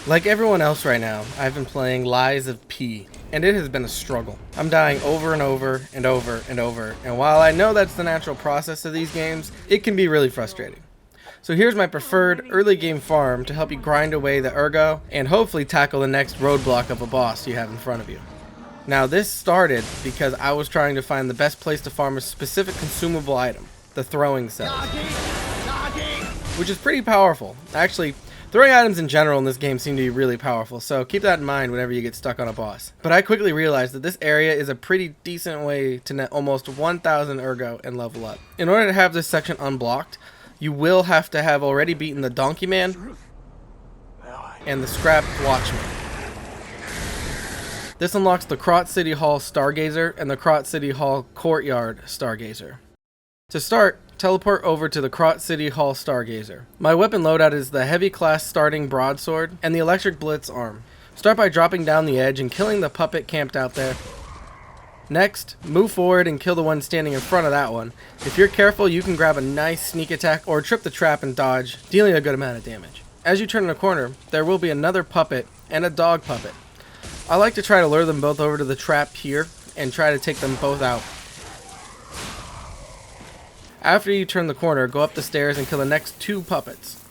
Like everyone else right now, I've been playing Lies of P, and it has been a struggle. I'm dying over and over and over and over, and while I know that's the natural process of these games, it can be really frustrating. So here's my preferred early game farm to help you grind away the ergo and hopefully tackle the next roadblock of a boss you have in front of you. Now this started because I was trying to find the best place to farm a specific consumable item, the throwing cells, which is pretty powerful. Actually, throwing items in general in this game seem to be really powerful, so keep that in mind whenever you get stuck on a boss. But I quickly realized that this area is a pretty decent way to net almost 1,000 ergo and level up. In order to have this section unblocked, you will have to have already beaten the Donkey Man and the Scrapped Watchman. This unlocks the Krot City Hall Stargazer and the Krot City Hall Courtyard Stargazer. To start, teleport over to the Krot City Hall Stargazer. My weapon loadout is the heavy class starting broadsword and the electric blitz arm. Start by dropping down the edge and killing the puppet camped out there. Next, move forward and kill the one standing in front of that one. If you're careful, you can grab a nice sneak attack or trip the trap and dodge, dealing a good amount of damage. As you turn the corner, there will be another puppet and a dog puppet. I like to try to lure them both over to the trap here and try to take them both out. After you turn the corner, go up the stairs and kill the next two puppets.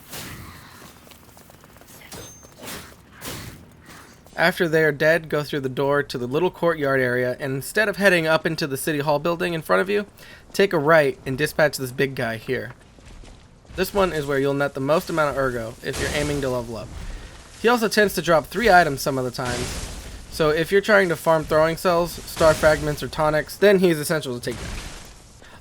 After they are dead, go through the door to the little courtyard area, and instead of heading up into the City Hall building in front of you, take a right and dispatch this big guy here. This one is where you'll net the most amount of ergo if you're aiming to level up. He also tends to drop 3 items some of the times, so if you're trying to farm throwing cells, star fragments, or tonics, then he's essential to take down.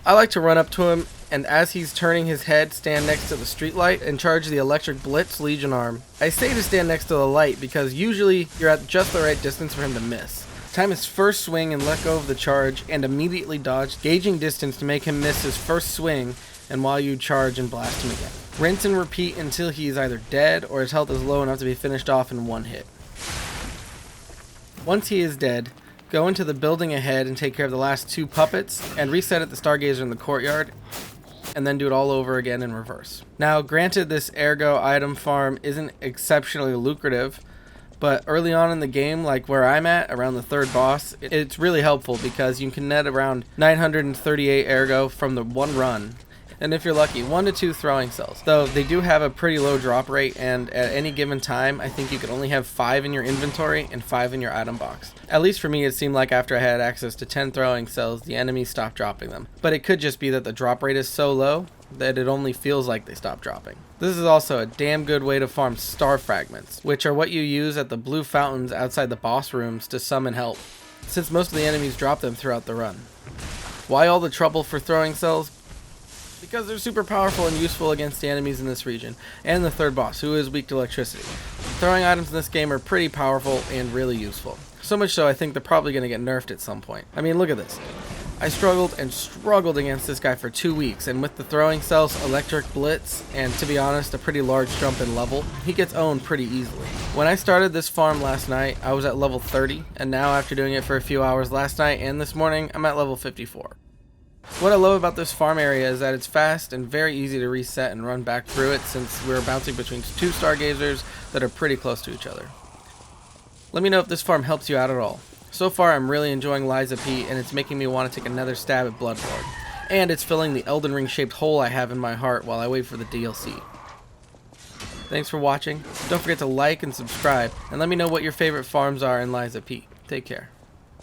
I like to run up to him, and as he's turning his head, stand next to the streetlight and charge the electric blitz Legion arm. I say to stand next to the light because usually you're at just the right distance for him to miss. Time his first swing and let go of the charge and immediately dodge, gauging distance to make him miss his first swing and while you charge and blast him again. Rinse and repeat until he is either dead or his health is low enough to be finished off in one hit. Once he is dead, go into the building ahead and take care of the last 2 puppets and reset at the Stargazer in the courtyard, and then do it all over again in reverse. Now, granted, this ergo item farm isn't exceptionally lucrative, but early on in the game, like where I'm at, around the 3rd boss, it's really helpful because you can net around 938 ergo from the one run. And if you're lucky, 1 to 2 throwing cells. Though they do have a pretty low drop rate, and at any given time, I think you could only have 5 in your inventory and 5 in your item box. At least for me, it seemed like after I had access to 10 throwing cells, the enemies stopped dropping them. But it could just be that the drop rate is so low that it only feels like they stopped dropping. This is also a damn good way to farm star fragments, which are what you use at the blue fountains outside the boss rooms to summon help, since most of the enemies drop them throughout the run. Why all the trouble for throwing cells? Because they're super powerful and useful against the enemies in this region, and the 3rd boss, who is weak to electricity. Throwing items in this game are pretty powerful and really useful. So much so I think they're probably going to get nerfed at some point. I mean, look at this. I struggled and struggled against this guy for 2 weeks, and with the throwing cells, electric blitz, and to be honest, a pretty large jump in level, he gets owned pretty easily. When I started this farm last night, I was at level 30, and now after doing it for a few hours last night and this morning, I'm at level 54. What I love about this farm area is that it's fast and very easy to reset and run back through it, since we're bouncing between 2 stargazers that are pretty close to each other. Let me know if this farm helps you out at all. So far I'm really enjoying Lies of P, and it's making me want to take another stab at Bloodborne. And it's filling the Elden Ring shaped hole I have in my heart while I wait for the DLC. Thanks for watching. Don't forget to like and subscribe, and let me know what your favorite farms are in Lies of P. Take care.